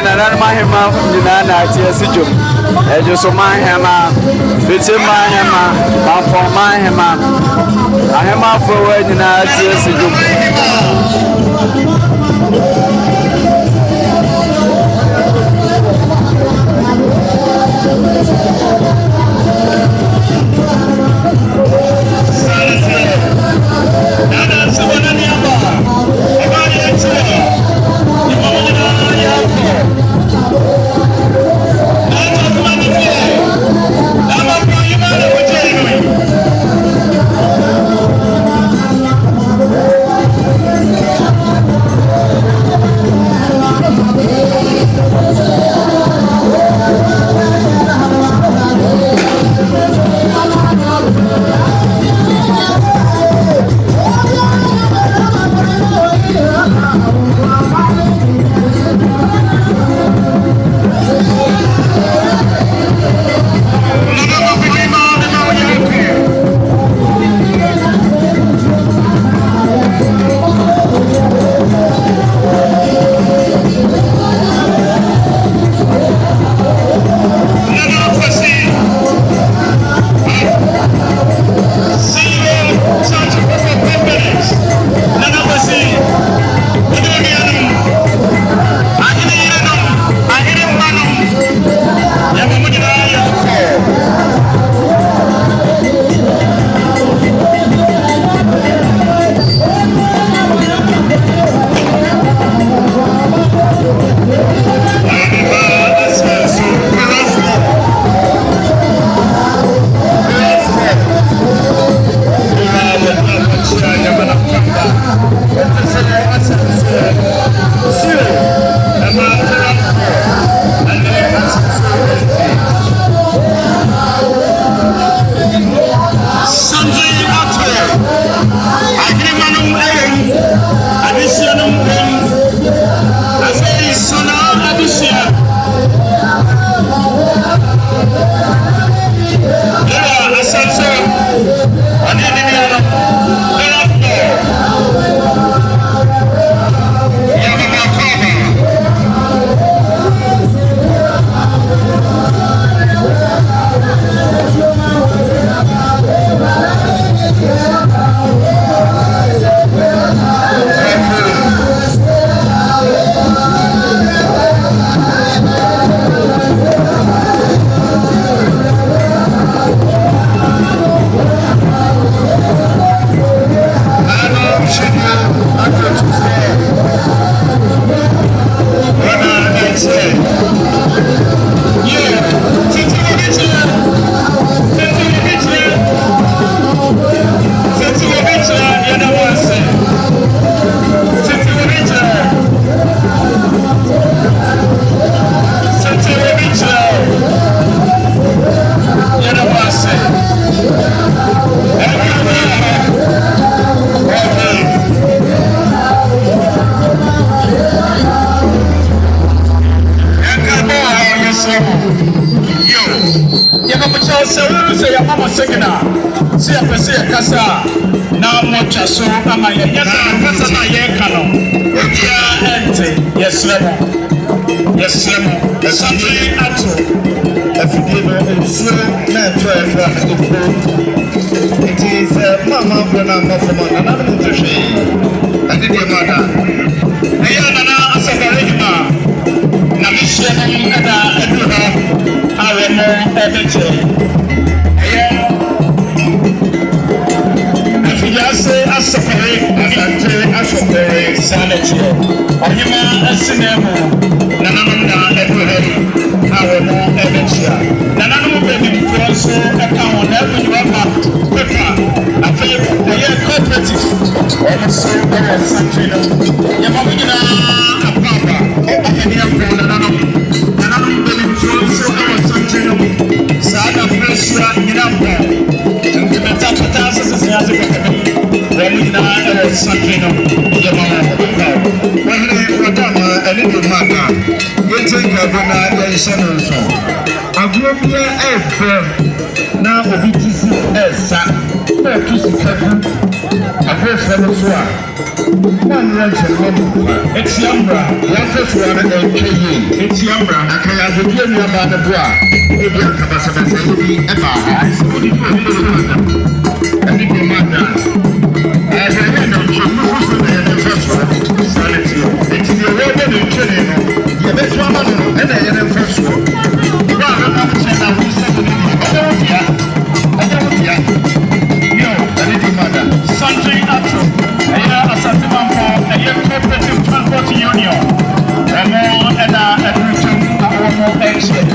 Nananom Mam Nana Tiasijum, Ejosoma Hema, Vitima Hema, Mamponghene Hema, Ahema for when I Tiasijum. Abuja now the BTC Esa, to Sikabu, a great fellow swag. One lunch and one. It's Yambra, Yankers one and KE. It's Yambra, and Kayazuki about the bra. If you have a Sabasaki, Emma, and the commander. As I know, the first one, sanity. It's the road in Chile. You bet one and I am first one. Sunday Ato, ASANTEMAN, Cooperative Transport Union, and exit.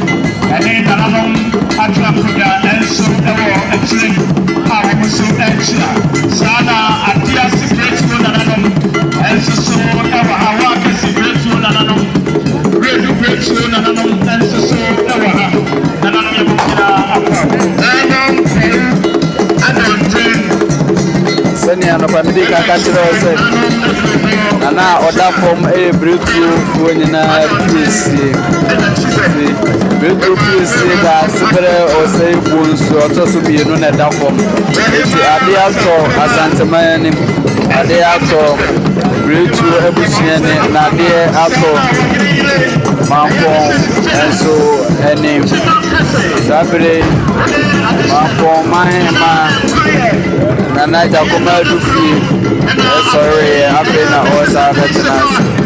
And then Nananom Atlanta and so exit. So extra. Sana ATTIRE secret to Nananom, and so Hawaka secret to Nananom, Radio Great to Nananom, and so Nananom Senior no family kakatira ose nana order from a breakthrough when na PC breakthrough DAASEBRE OSEI BONSU otoso bi no na da form eti ade ato ASANTEMAN ade ato breakthrough ebusiane na ade ato MAMPONG enso eni sabre MAMPONGHENE Nana Jakoma Dufi, sorry, I've been at OSEI veterans.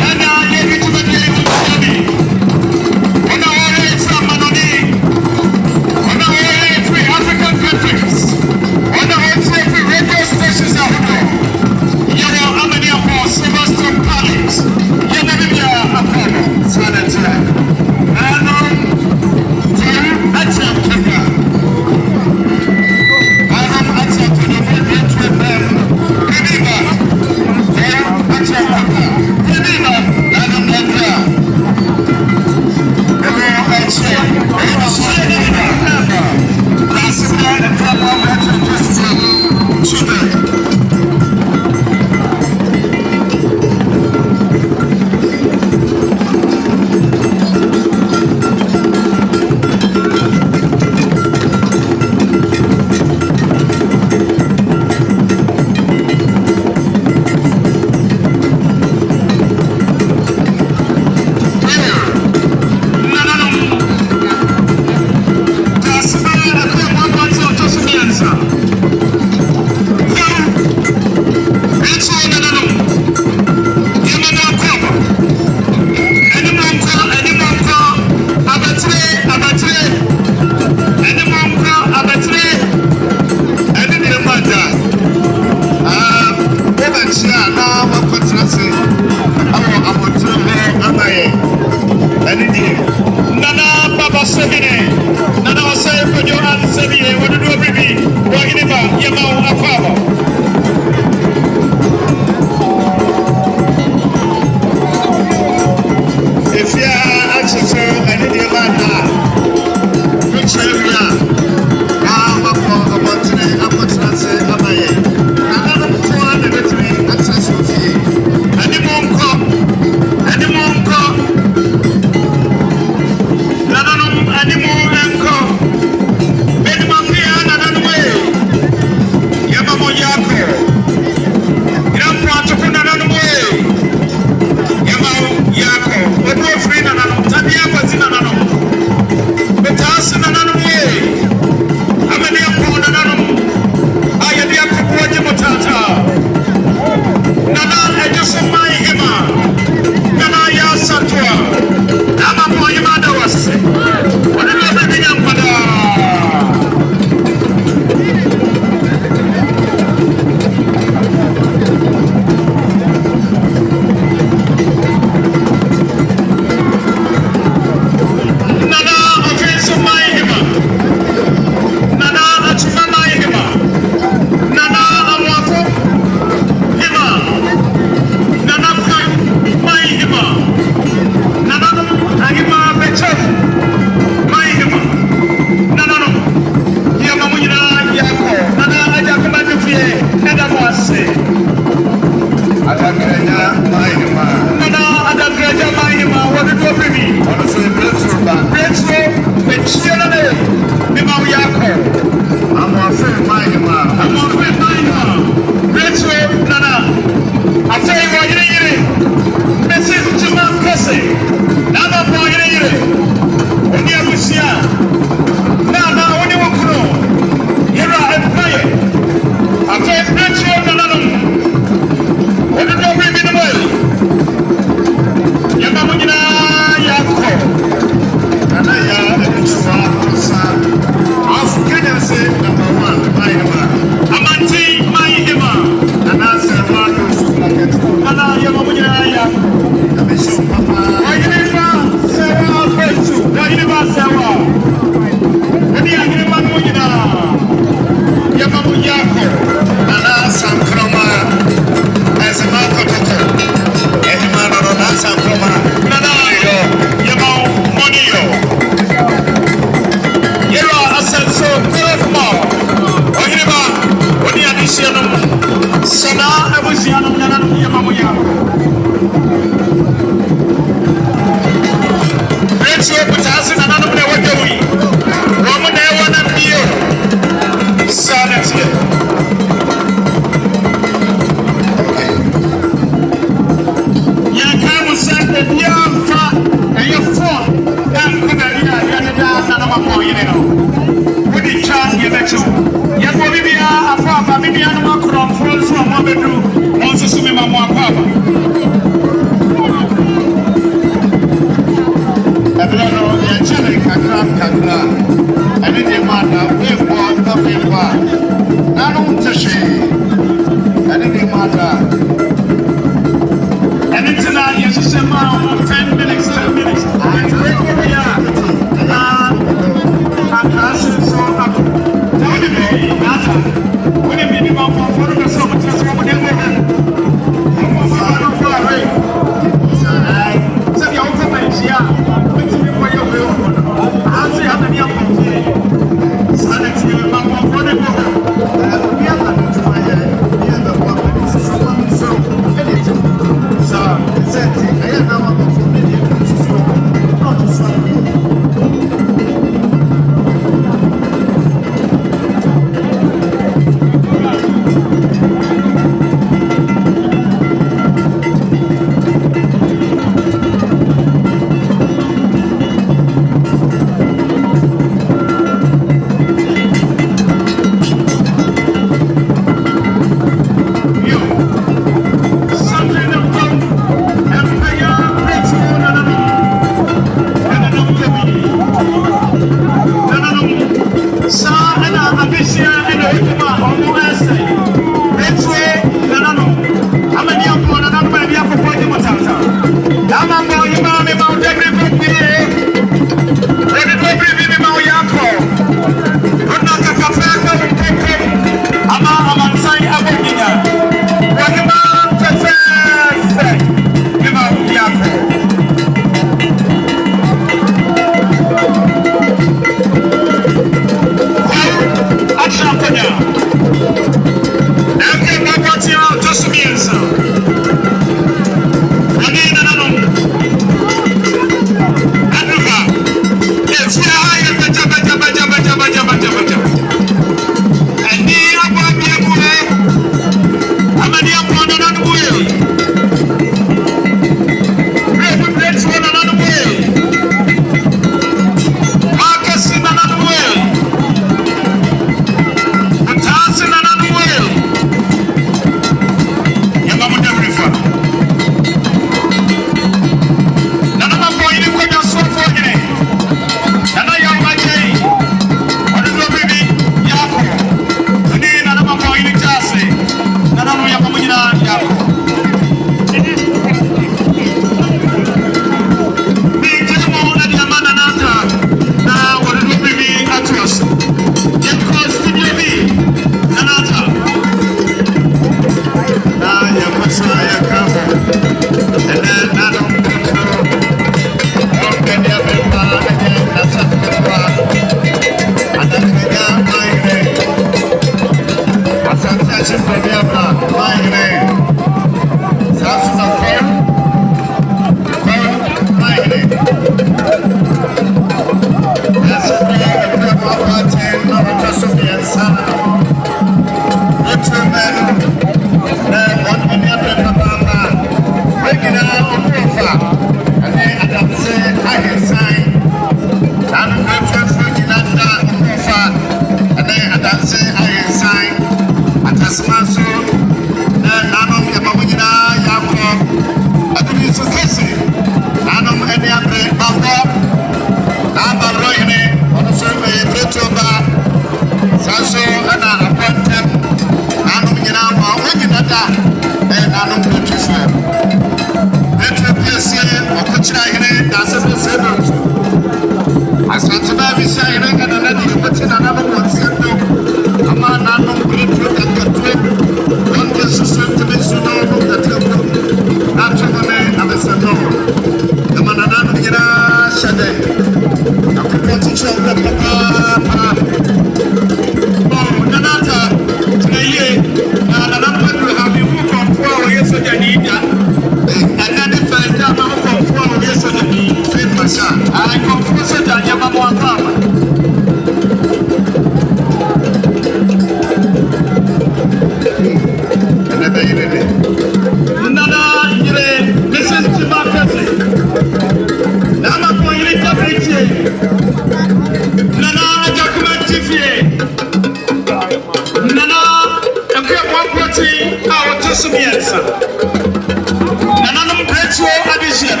so addition.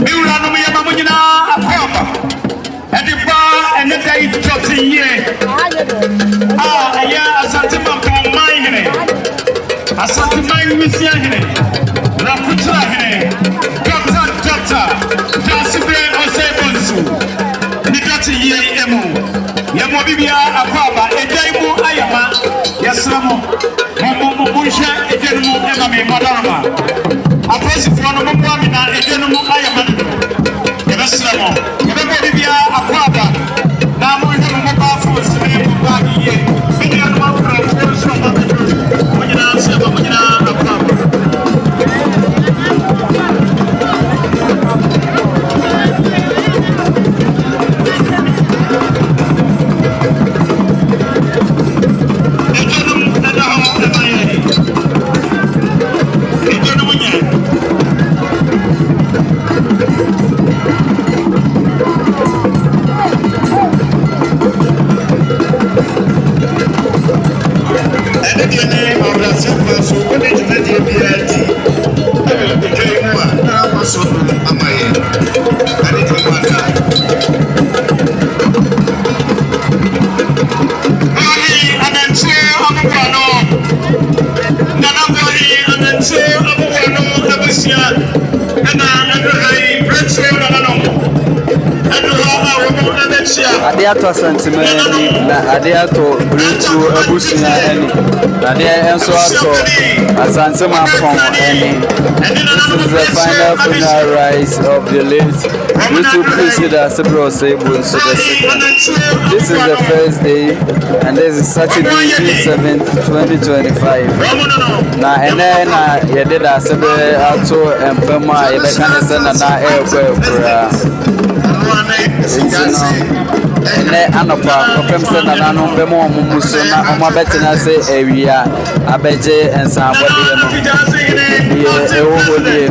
Miura no me mamonyina akoma. Ediba eneda itoti ye. Aya asanteman Mamponghene. Asanteman Mamponghene. Raputra hene. Doctor. DAASEBRE OSEI BONSU. Nidati ye emu. Yemo bibia akoma edaimu ayama. Yasramo. Mumusha ejenumu emami madarama. Aposi frono mumwami na ejenumu ayamadu. Yabasramo. Yabebo bibia akwaba. Na muhe mubafu sime mubagi ye. Bidi anuma ukra forso mabedu. Mujina seba mujina akwaba. Adiato ASANTEMAN na adiato BONSU abusuna eni. Adia enso ato ASANTEMAN. This is the final rise of the late TUTU president DAASEBRE OSEI BONSU II. This is the first day, and this is Saturday, June 7th, 2025. Na ene na yede DAASEBRE ato empema yede kanese na ekura. Ne anopa kopem se Nananom be mo muso na omabetina se ewia abeje ensan bode no ye ewohole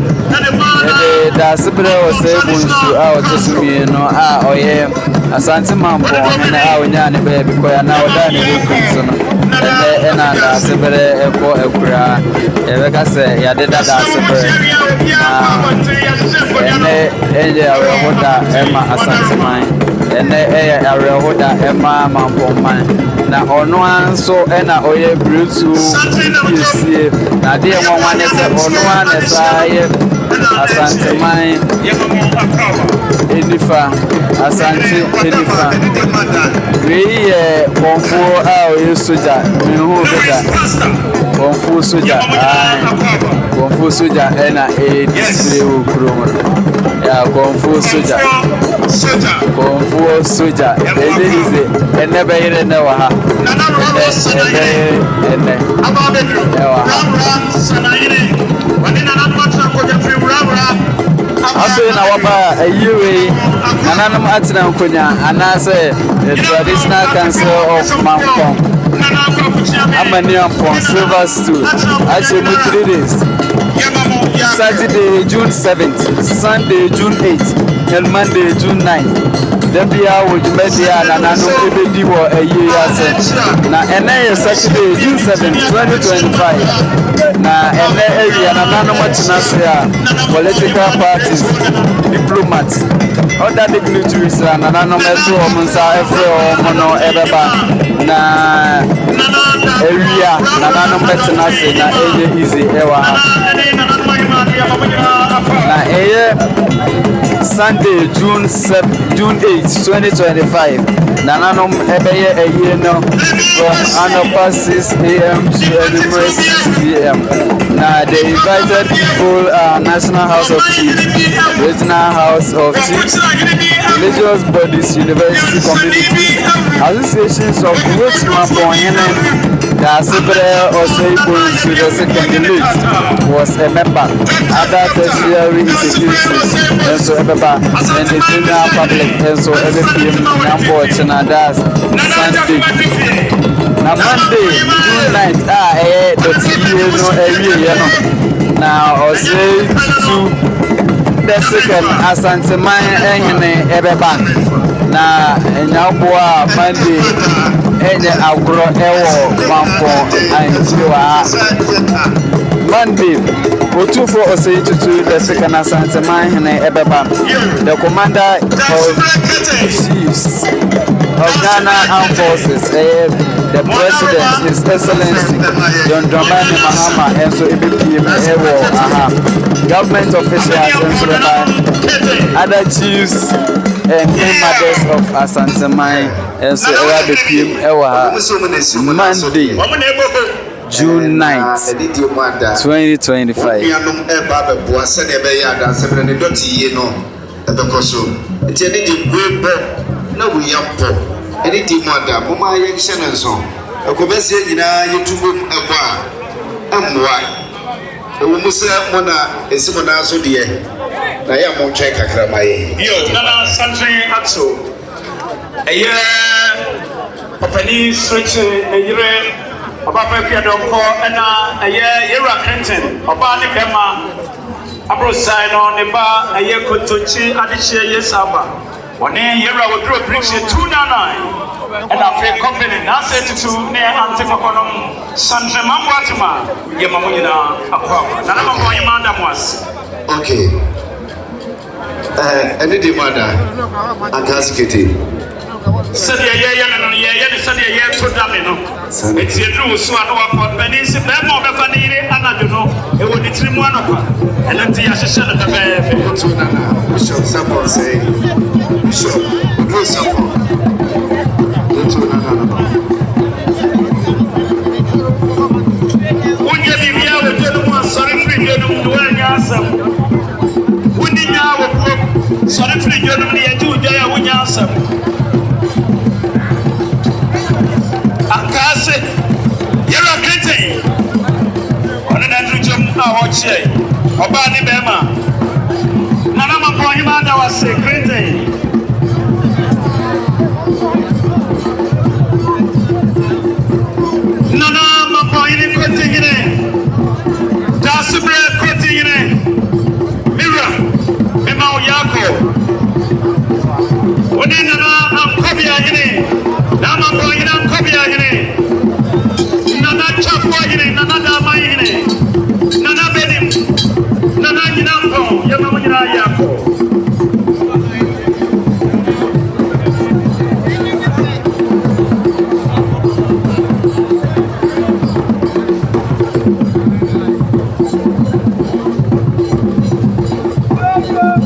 DAASEBRE OSEI BONSU a otosumie no a oye ASANTEMAN MAMPONG a onya ne be bikoya na oda ne kunso no ena DAASEBRE eko ekura ebeka se yade DAASEBRE ene eje awoda ema ASANTEMAN ene arehoda ema MAMPONG na ono anso ena oye brutu yesie na de nwanwane se ono anesa ye ASANTEMAN enifa asante enifa we bonfu a oye soja mehu beda bonfu soja ena display ukromo ya bonfu soja Elize enebe ire ne wa ha ene aso na waba ayiwe Nananom atina nkonya anase the traditional council of Mampong AMANIAMPONG silver stool actually 3 days Saturday June 7th, Sunday June 8th, and Monday June 9th. Debia would media Nananom ebedi wo ayi ase na ene Saturday June 7th, 2025. Na ene area Nananom atina se political parties, diplomats, other dignitaries Nananom ezo omunsa efre omono ebeba na area Nananom atina se na eye easy ewa na Sunday June 8th, 2025. Nananom ebeye eye no from Anopa 6 a.m. to Edinburgh 6 p.m. Now they invited people National House of Chiefs, Regional House of Chiefs, religious bodies, university community, associations of which Mamponghene DAASEBRE OSEI BONSU II was a member. Other tertiary institutions and so ever and the general public and so everything number that's Sunday. Now Monday, June 9th, now OSEI TUTU the second ASANTEMAN ebeba na nyabua Monday enye agro ewo Mampong antiwa Monday OTUMFUO OSEI TUTU the second ASANTEMAN Ebeba, the commander of chiefs of Ghana Armed Forces, the president, His Excellency John Dramani Mahama, and so government officials and other chiefs and mothers of ASANTEMAN, and so Monday, June 9th, 2025. Papa Piadoko and Yera Clinton, Obani Bema, Abrosino, Neba, a year Kotochi, Adishia Yesaba. 1 year I would draw bridge 299, and I feel confident. Now said to near Antifaconum, Sandra Mamwatima, Yamamuna, Aqua, Nananom Mam was. Okay. Any demand, Antascity. Sadia Yan, Sadia Yan to Damino. It's a true swan of what Benis, Bemo, Befanini, and I don't know, it would be 3 1 and then the assistant of the baby. Bishop Sapon say, Bishop, do support. When you be here with gentlemen, sorry for you to wear answer. When you are sorry for you to do there when you answer. Akase, Yera Clinton. On an Andrew Awache, Obani Bema. Nananom Mam was a Clinton. Nananom Mam Clinton. DAASEBRE Clinton. Mirror, Memo Yako. When Nana Kobia. Mamponghene Kobia Hene, Nana Chafwa Hene, Nana Dama Hene, Nana Benim, Nana Ginampo, Yamamina Yako.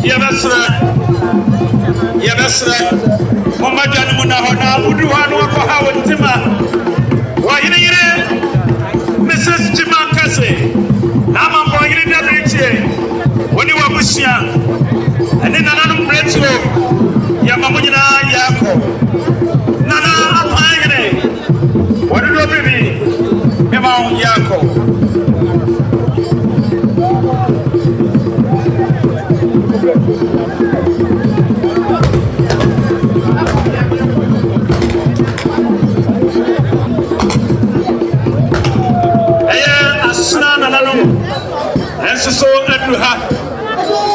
Yabasra. Momajan Munahona, Uduhan, Wakaha, Tima. Why in Mrs. Jimakase, Mamponghene Riche, when you were Bushia, and then Nananom Breto, Yamamina Yako, Nana Mamponghene, what do you mean? Memo Yako. So every hat,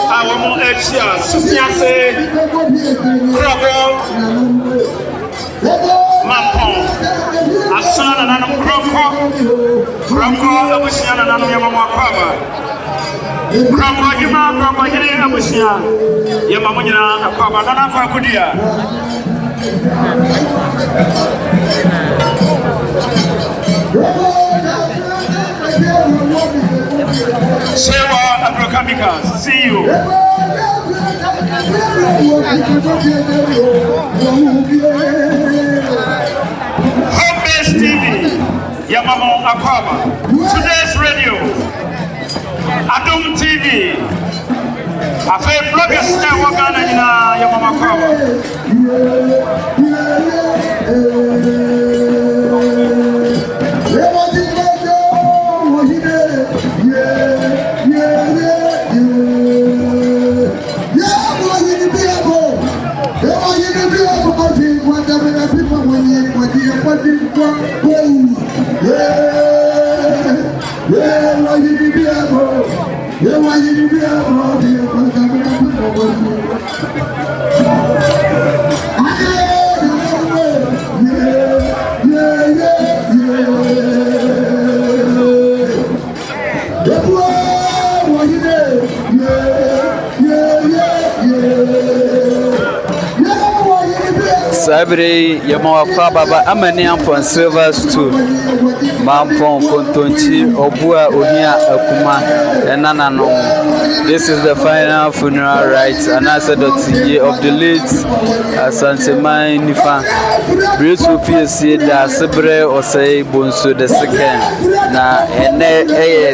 our more extra, Susiase, Crabo, Mampong, Asana and Anam Cromco, Abusian and Anam Yamama Craba, Cromco, Yama, Cromco, Abusian, Yamamina, Craba, Nana Fakudia. Sewa Agrokamika, see you. Home-based TV, Yamamo Akwaba. Today's radio, Adum TV. I feel bloggers now Wagana in Yamamo Akwaba. Sabre Yamawa Baba AMANIAMPONG silver stool. Mampong Kontonchi Obua Ohia Akuma Nananom. This is the final funeral rites and ASANTEHENE of the late ASANTEMAN Nifa. Bruce PSC DAASEBRE OSEI BONSU the second. Na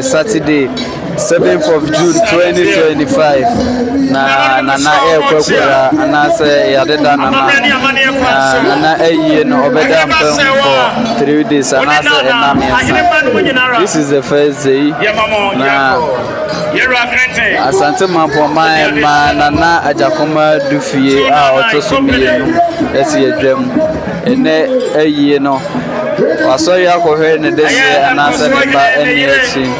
Saturday 7th of June 2025. Na Kwakura anase yadeda na no obeda mpem for 3 days anase enamiasa. This is the first day. Na Asante Mamponghene na ajakoma dufie a otosumie esi edwam ene ayi no waso yakohwe ne dese anase ba eni achi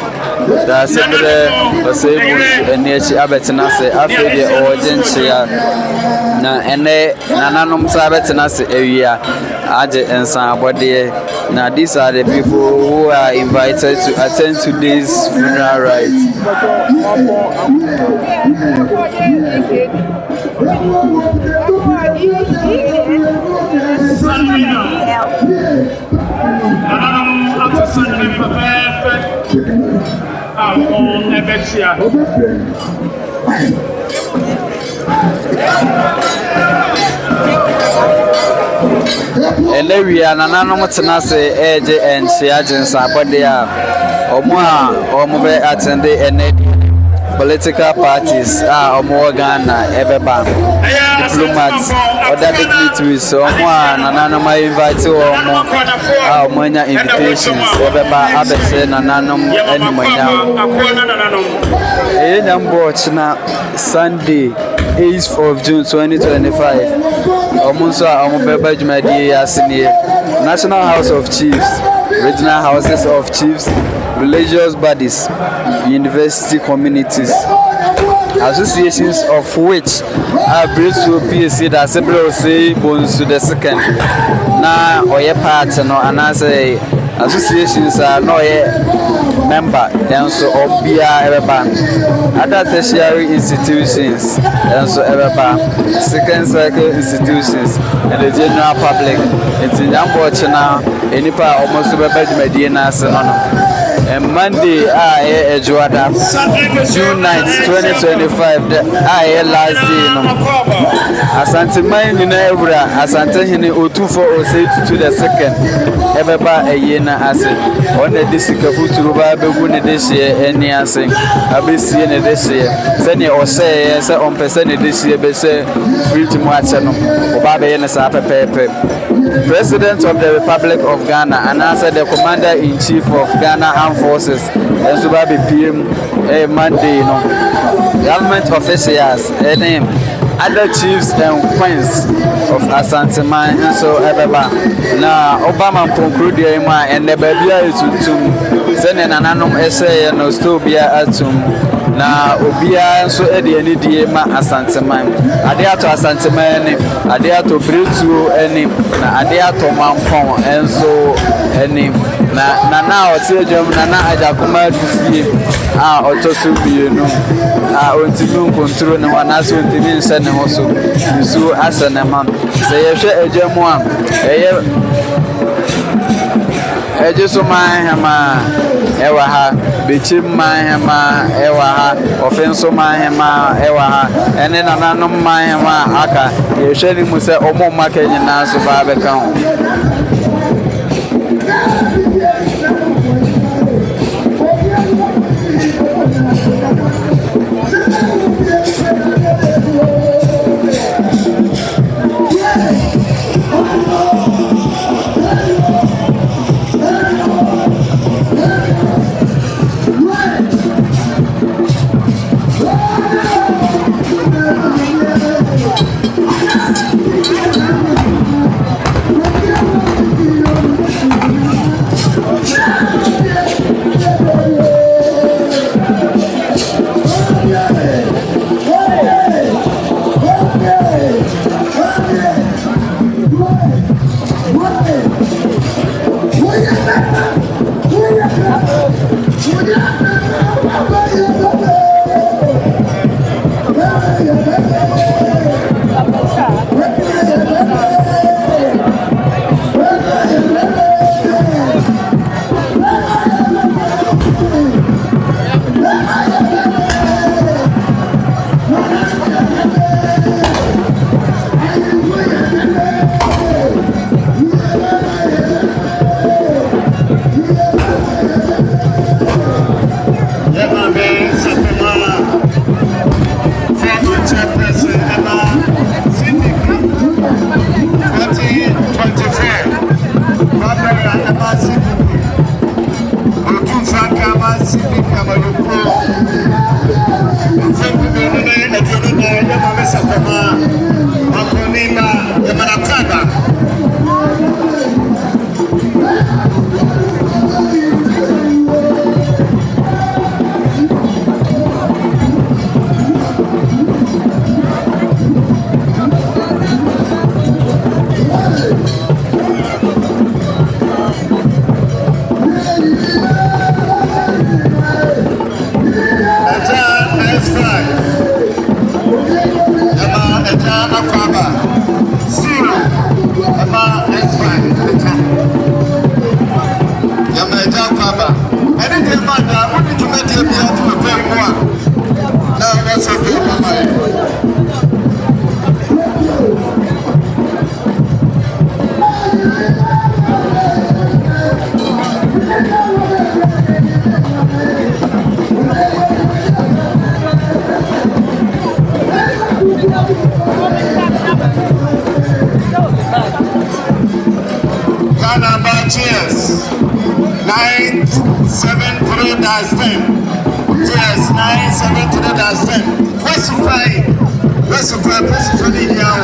DAASEBRE OSEI BONSU eni achi abetina se afede ojenchia na ene nananom sa abetina se ewia aje ensan abode na these are the people who are invited to attend today's funeral rites. Elewia nananom tenase eje enchia jensa abode a omo be attend political parties omo Ghana ebeba diplomats other dignitaries omo nananom invite omo nya invitations ebeba abese nananom enimanya enyambo china Sunday 8th of June 2025 omunso omo beba jumadi asini National House of Chiefs, regional houses of chiefs, religious bodies, university communities, associations of which are BONSU PSC DAASEBRE OSEI BONSU the second. Na oye part no anase associations are no member and so obia ebeba other tertiary institutions and so ebeba second cycle institutions and the general public in Yambo China enipa almost beba dwumadie na ase no and Monday Juada June 9th 2025 the last day no ASANTEMAN ni na ewura ASANTEHENE OTUMFUO OCCUPANT TUTU the second ebeba na ase on the district futuru ba begu ne dehye eni ase abesie ne dehye se ne OSEI se on person ne dehye be se free mu ache no oba be ne sa pepepe. President of the Republic of Ghana and answer the Commander-in-Chief of Ghana Armed Forces and Subabi PM Monday no government officials and other chiefs and queens of ASANTEMAN and so ebeba na Obama conclude ma and the baby tutum send nananom essay no STOOL bia atum na obia so e de ani die ma ASANTEMAN ade ato ASANTEMAN ni ade ato bretu eni na ade ato Mampong enso eni na otejom na ajakoma dufie otoso bienu ontinu control na wana so ontimi nse ne ho so so ASANTEMAN se yehwe ejemu a eje so man hema ewa ha bechim man hema ewa ha ofenso man hema ewa ha ene nananom man hema aka yehwe ni mu se omo maka nyina so ba be kan Tëars 973-10. Tëars 973-10. What's the price? What's the now?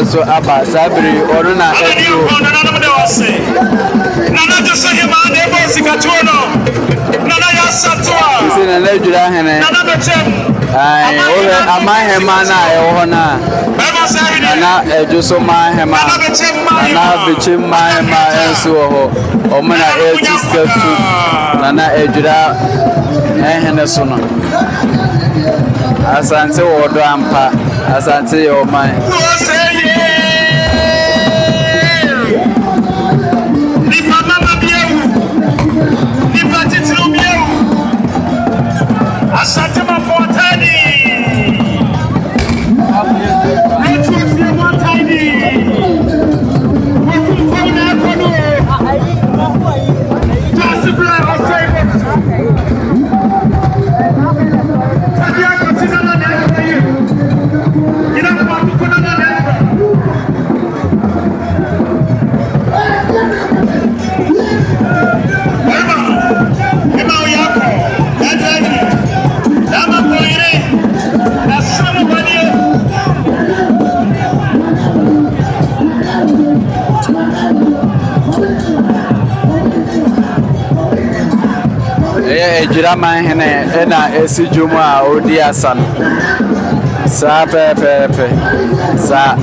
So Abba Sabri or Nana Asante wodo ampa asante yo man ni mama biewu ni patitiro biewu asante mamponi network ye montani OTUMFUO na kono DAASEBRE OSEI Mamponghene na esi juma odi asan sa pepe sa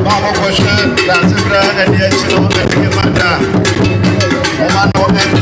Mamponghene, DAASEBRE, and the Echino, and the Manda. Omano, and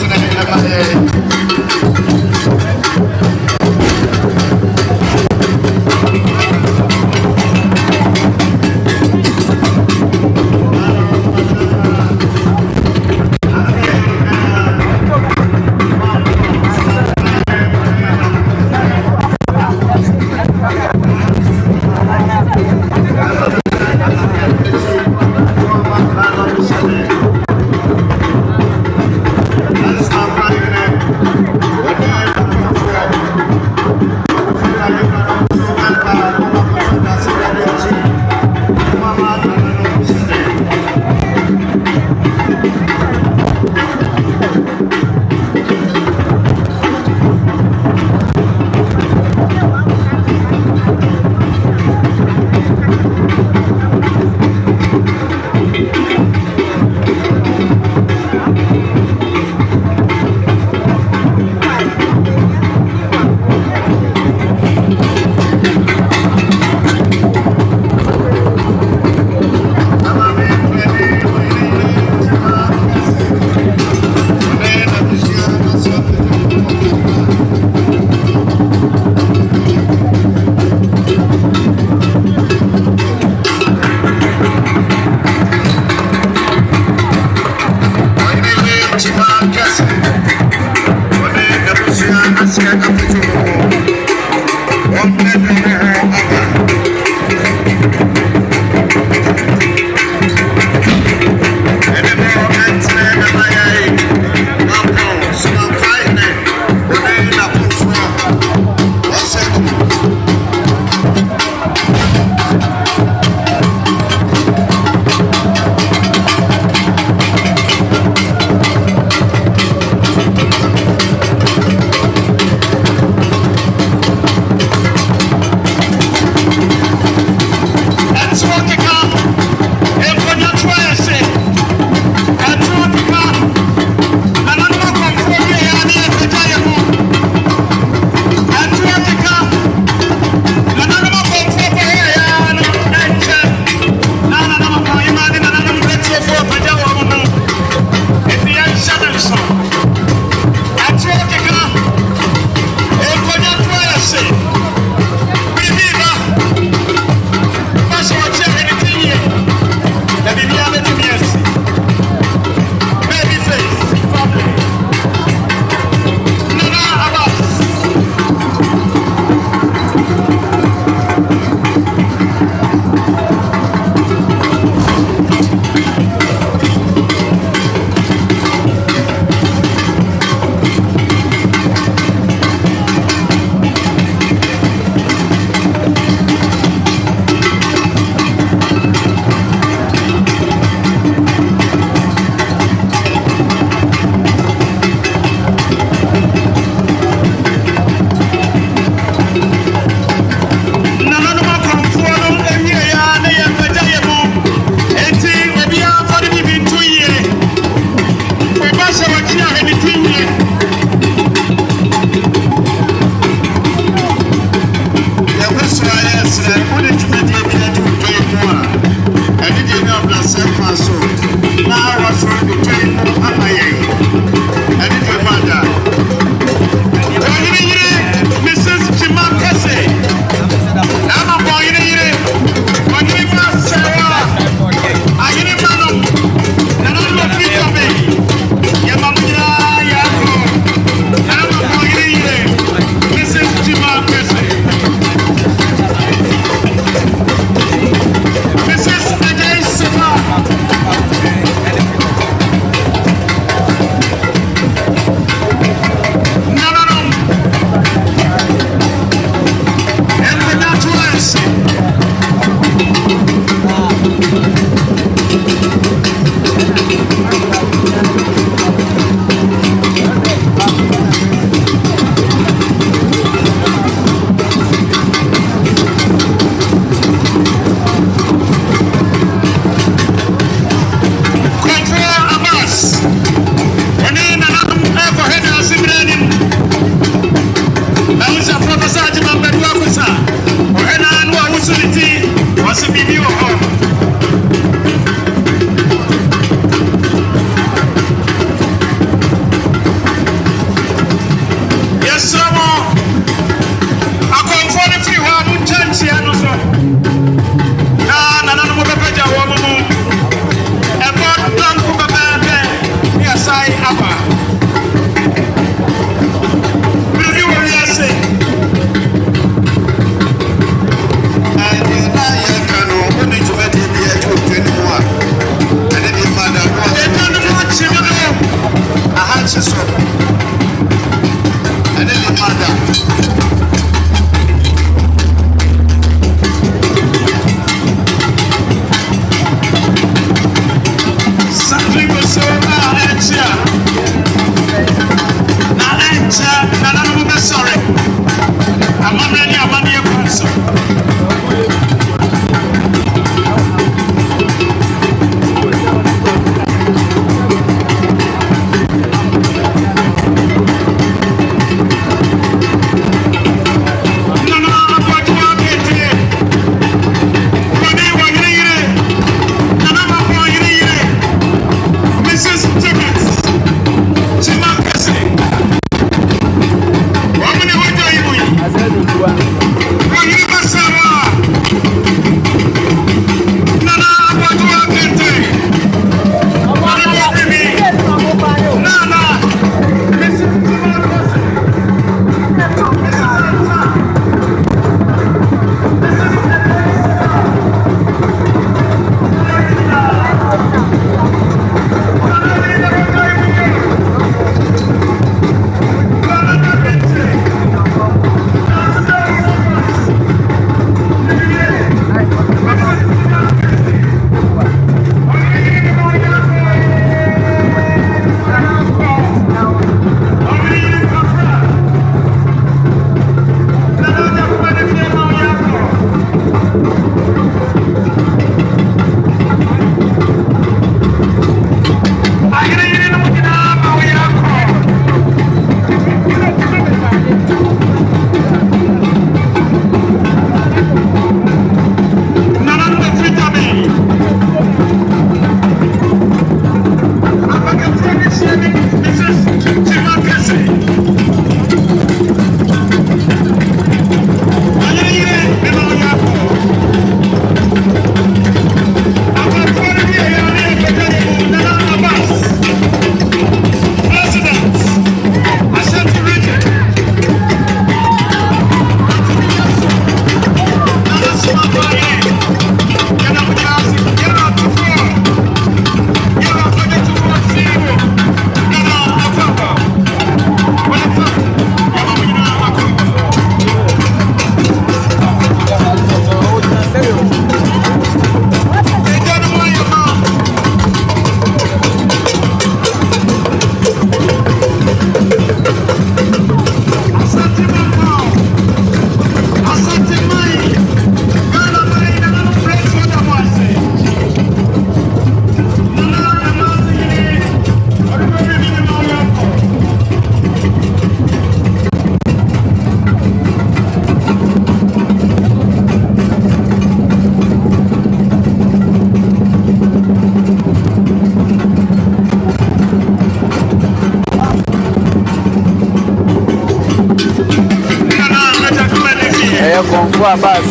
konfo abas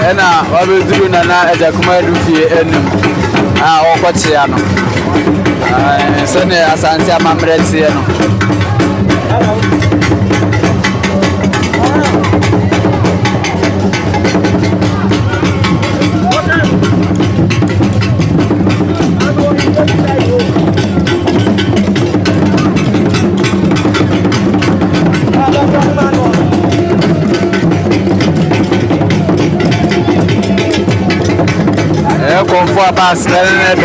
ena wabeduru nana ejakuma edufie enum okochia no sene asante amamretie no konfo abas ene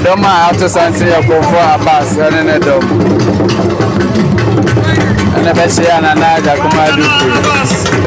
dom auto santi konfo abas ene dom ene besia na naja kuma dufi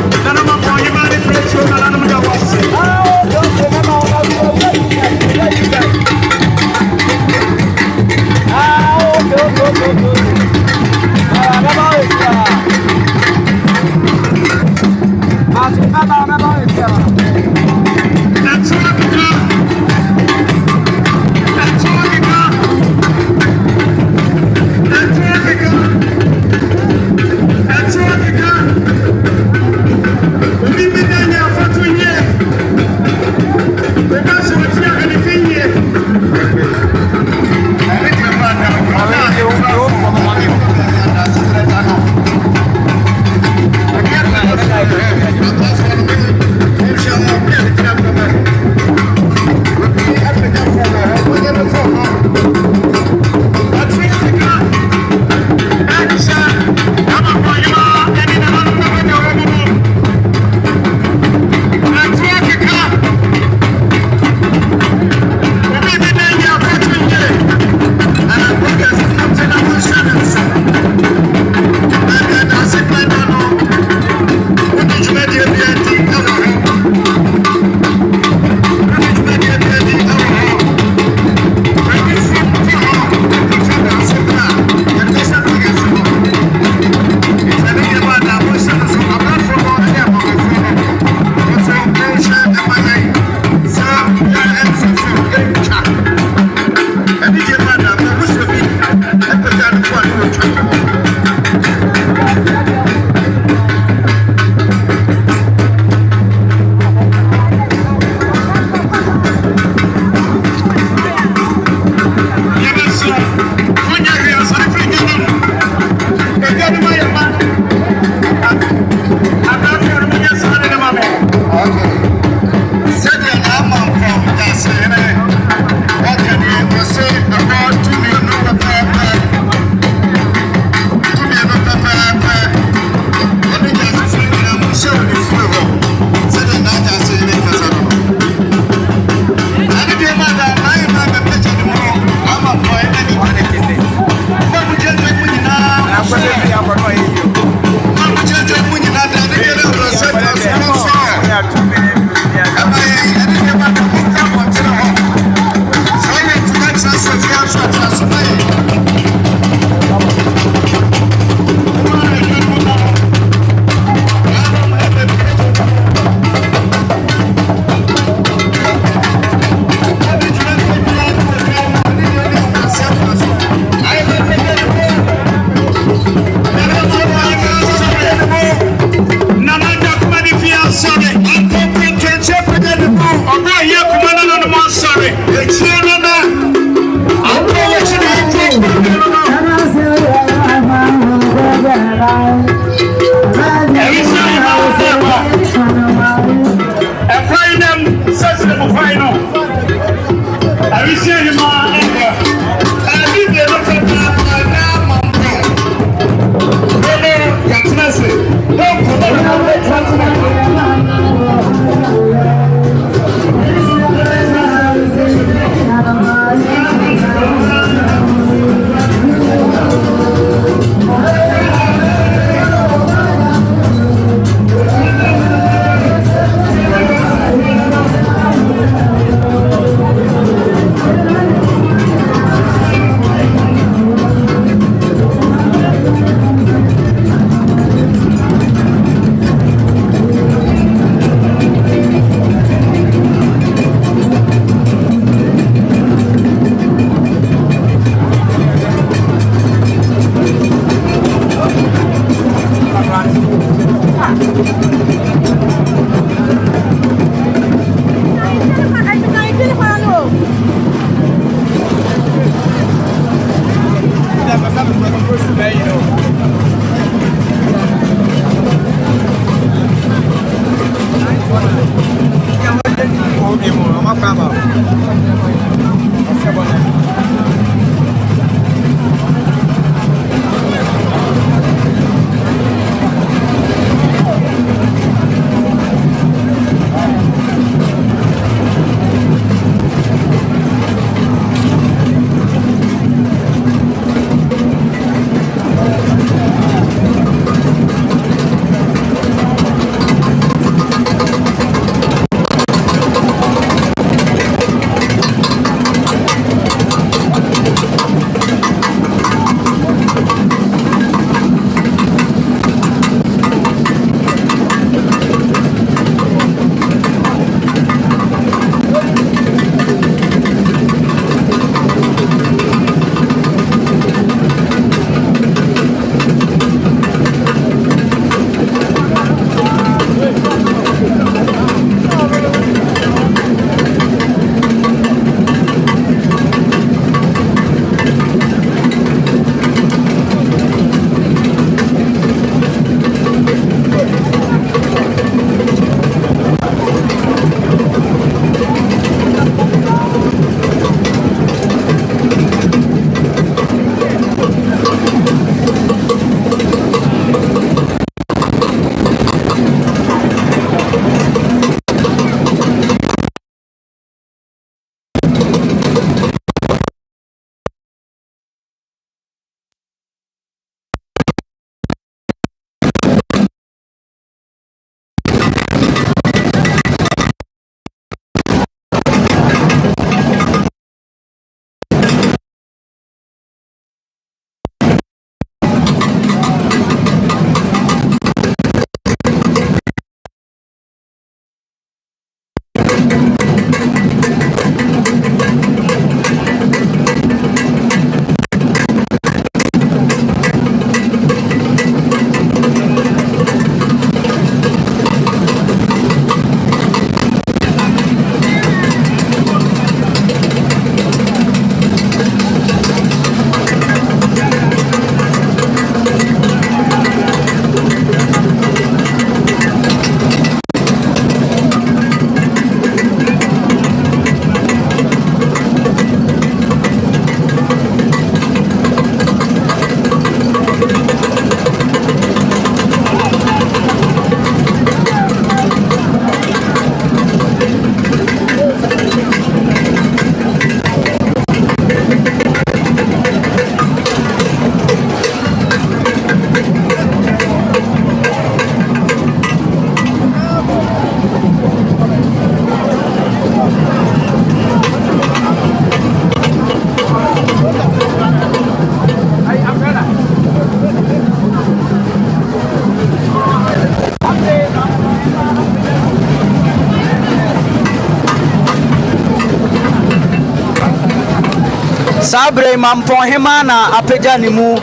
Sabre Mamponghene na apagya ne mu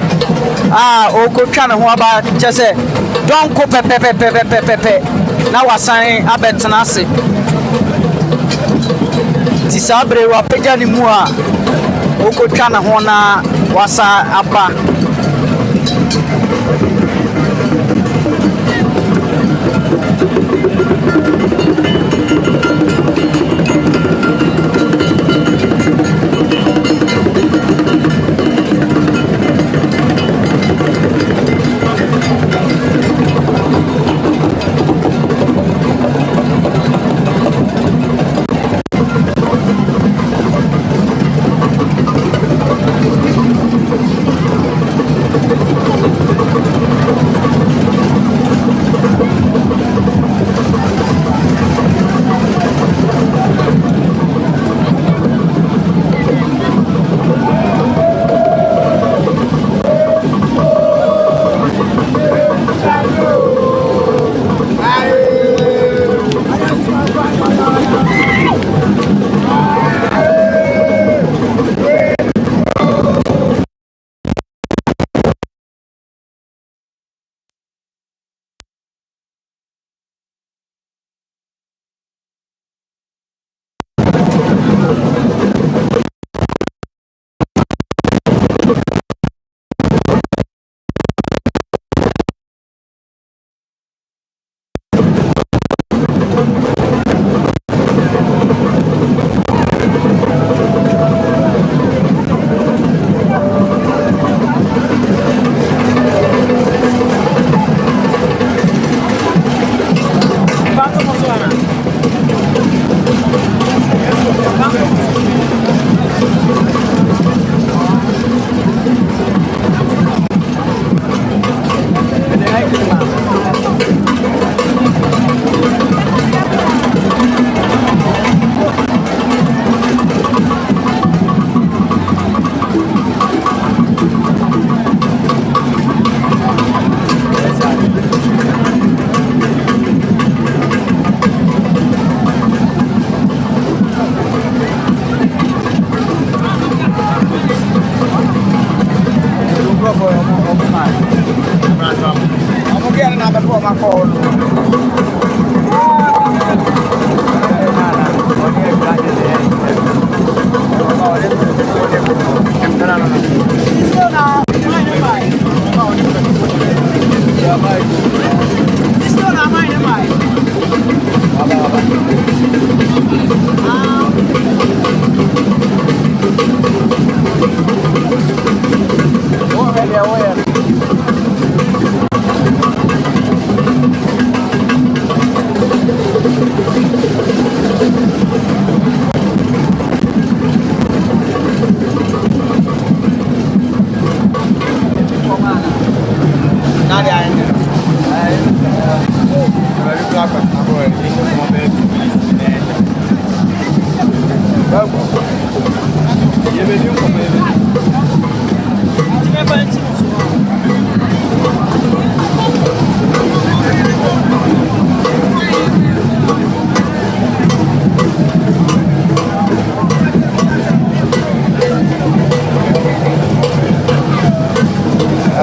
okotwa ne ho aba kyese donko pepepepepepepe na wasan abetena ase ti sabre wapagya ne mu a okotwa ne ho na wasa aba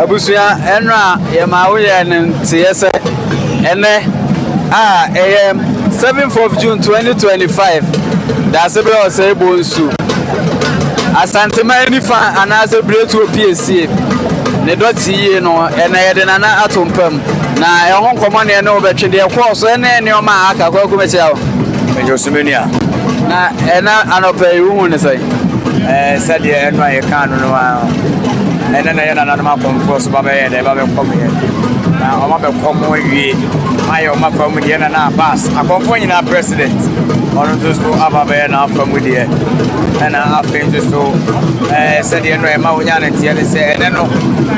Abusuya enra yemawe ntiyese ene 7th of June 2025 DAASEBRE OSEI BONSU ASANTEMAN ni fa ANASEBRE to PSC ne doti ye no ene yede nana atompam na ehon komo ne ne obetwede ekwo so ene ne o ma aka kwa kumeche awo Josumenia na ena anope hu ne sai sadi enwa ye kanu no wa ena na yana na Mamponghene so baba ye de baba komo ye na o ma be komo wie ayo ma famu de na pass akonfo nyina president ono so ababa ye na famu de ena afenjo so sadi enwa e ma wonya na tie se ene no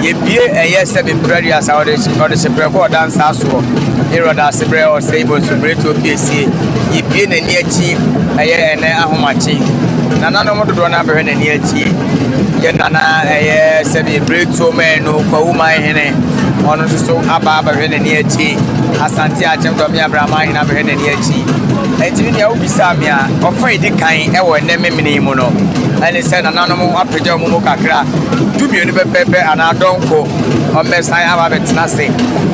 ye bie eye se be prayer sa ode se preko dance aso ero DAASEBRE OSEI BONSU to PSC ye bie na ni achi eye ene ahomachi Nananom do na be na ni achi ye nana eye se be breto men no MAMPONHENE ono so aba be na ni achi asante achem do me abrama hina be na ni achi entini ne obisa me a ofa edi kan e wo ne memene mu no ene se nananom apagya mu kakra dubienu be pepe ana donko o me sai aba betena se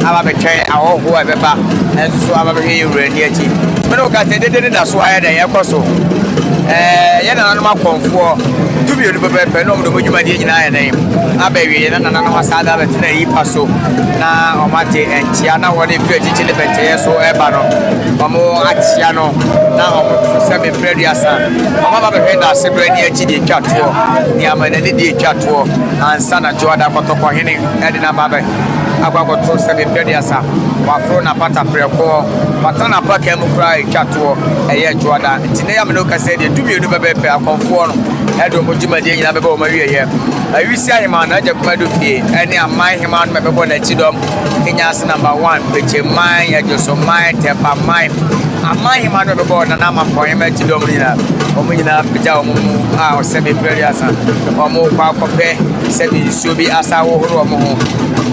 aba betwe awo ho e beba enso aba be he yure ni achi me no ka se dede da so aye da ye koso ye nananom akonfo dubienu be pepe no mo dwuma de nyina aye dan abawie ye nananom asada betena yi paso na o mate enchia na wo de fi achichi le bete so e ba no omo achia no na omo se be prediasa omo ba be he DAASEBRE ni achi de twato ni amane ni de twato ansa na joada Mamponghene e na ba be agwagoto se be prediasa wa fro na pata preko patana pa ke mu kra twato eye joada ntine ya me no ka se de dubienu be be akonfo no e do mo dwuma de nyina be ba o ma wie ye awisi ahima na jakuma do fie ene aman hima no me be bo na chidom Tëars number 1 peche man ya joso man tepa man aman hima no be bo na Mamponghene chidom nyina omo nyina peja omo a o se be prediasa omo kwa kope se bi subi asa wo horo omo ho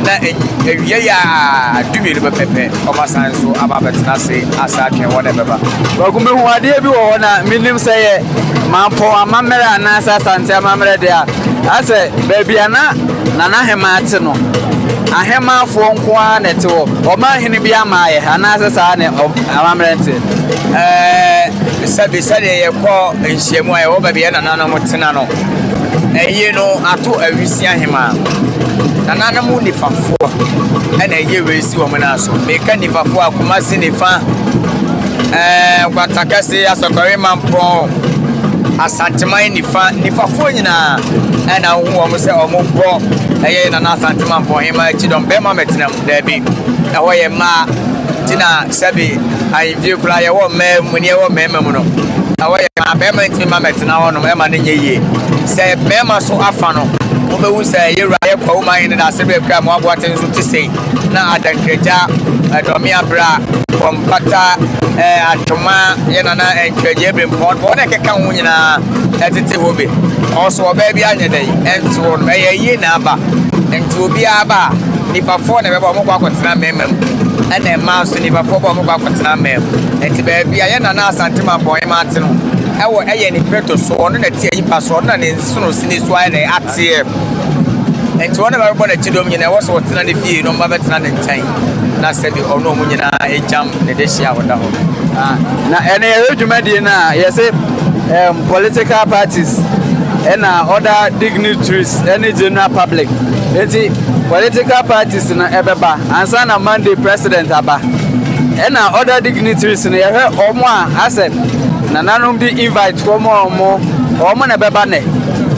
na ewie ya dubienu be pepe o masanso ababetena se asa twen wona beba bagumbe hu ade bi wo na minim se ye Mampong amamere na asante amamere de a ase baby ana nana hema ate no ahema afo nko a nete wo o ma hene bi amaye ana ase sa ne amamere nte sabi sade ye ko enhyemu aye wo baby na no motena no eye no ato awisi ahema nananom nifafo ena eye wesi wo mena so meka nifafo akoma si nifa kwatakase asokore Mampong ASANTEMAN nifafo nyina ena wo mo se omo bo eye na ASANTEMAN Mamponghene chidom be ma metina dabi eho ye ma tina sabi ai view kula ye wo me muni ye wo me mu no eho ye ma be ma tina ma metina wo no e ma ne nyeye se be ma so afa no mo be wu se ye ra ye kwa ma yin DAASEBRE kra mo aboate nso tisei na adankreja adomi abra kompata atoma ye nana enkreje ebe mpon wona keka ho nyina etete hobe also obaby anya dai ento no ye na aba ento obi aba nifafo na beba mo kwa kwatena memem ana ma so nifafo bo mo kwa kwatena mem enti baby ye nana ASANTEMAN Mamponghene ate no ewo eye ni preto so ono na tie yi paso ono na ne nsono sini so aye na ATTIRE enti wona ba bo na chidom nyina wo so tena ne fie no mba betena ne ntan na sebi ono mu nyina ejam ne de hia hoda ho na ene ye dwumadi na ye say political parties and other dignitaries any general public eti political parties na ebeba ansa na Monday president aba and other dignitaries na ye omo a ase nananom di invite omo na beba ne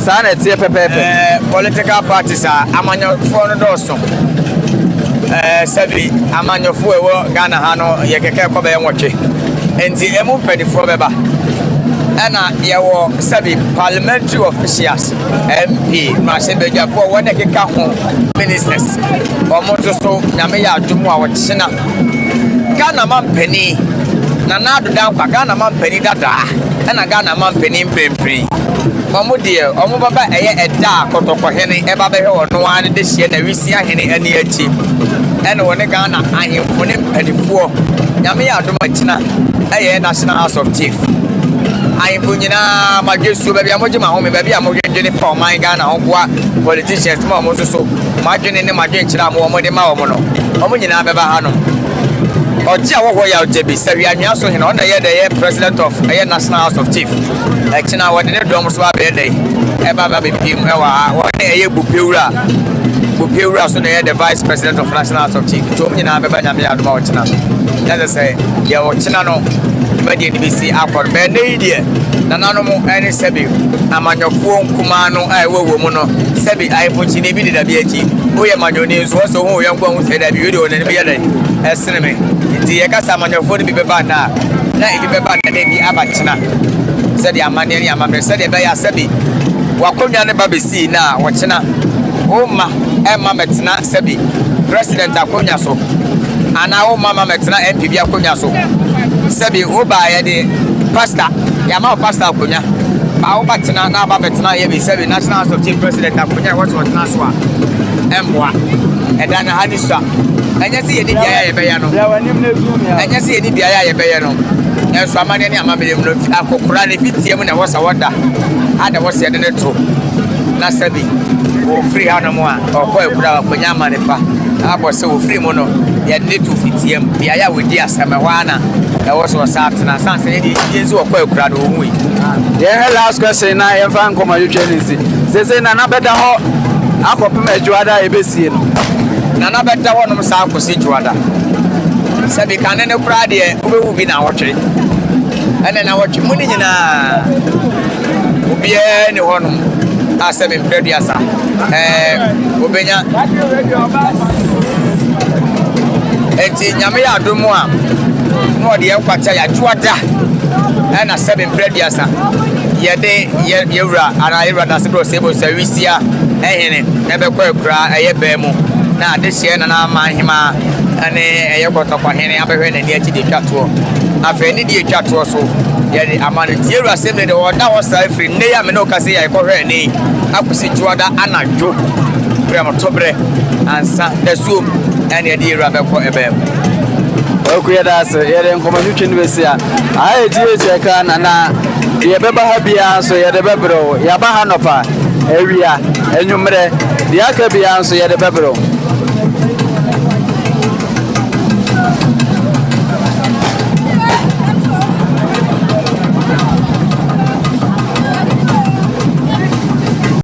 sa na tie pepepe political parties a amanyofo no doso sabi amanyofo ewo Ghana ha no ye keke ko be nwotwe enti emu pedifo beba ana yawo sabi parliamentary officials MP masebejafo wona keka ho ministers omoto so nyame ya adwumu a wochena Ghana mampani na nado dan kwa Ghana mampani dada ana Ghana mampani mpempri omo de omo baba eye eda Mamponghene e baba he ono ane de hie na wisi ahene ani achi ene wona Ghana ahemfo ne mpadifo nyame ya adwuma chena eye National House of Chief I put in a major baby. I'm watching my home, baby. I'm watching it for my gun. I hope politicians, more so. Margin in the margin, I'm more than my own. Omina Babahano. Or Jawa Royal JB, Savian also in on the president of a National House of Chief. Actually, what did the Domus Swab a day? Eba Baby Pimwa, one day Bupura, so they the vice president of National House of Chief. So, you know, Babania Mouchina. Let us say, Yawachinano, Median BC, Upper Benedia, Nananom, and Sebi, Amanyampong, Kumano, I will woman, Sebi, I put in a bit of BG. We are my news, was a young one with a video and the other. As cinema, the Yakasaman, your 40 people bad now. Now, if you be bad, maybe Abachina. Said the Amaniampong, said the Baya Sebi. Wakunya never see now, watching. Oh, Emma Metina Sebi, President Akunya so. And now Mama Metina MPB Akunya so. Sebi, Oba, the pastor, Yama Pastor Akunya. Baobatina, Naba Metina, Yebi Sebi, National House of Chief President Akunya, what was Naswa, M1, and then Hadisa. And you see any Bayano, and you see any Bayano. And so many Amamilim, Akokurani, Fitium, and was a water. And I was said in the two. Nasabi, or free Hanamwa, or Koya, Panyama, I was so free mono, yet need to Fitium, the Aya with Dia Samawana. That was Saturn, and Sansa years or Koya. Yeah, last question. I am from Community. They say Nana better hot. I hope Juada ABC. Nana better one of South Juada. Sabi Canano Pradi, who will be now watching. And then I watch money in a Ubia and Honum. I said in Prediasa. Ubenya. Eti Yamia Dumwa. No, the Empataya Juada. And I said in Prediasa. Yede, Yura, and I rather Sebo Servicia, and never cry a bemo. Now this year, and I mind him, and a Mamponghene, and yet the chatwo. I've any dear chatwo so. Yet AMANIAMPONG assembly or that was free. Nay, I'm no Cassia, I call her name. I could see Juada Anna Jo, Prematoire, and the soup, and the dear Rabbi for a bear. Okay, that's a communication with you. I did and Yababa Habia, so Yadabro, Yabahanopa, area, and you may the Akabian, so Yadabro.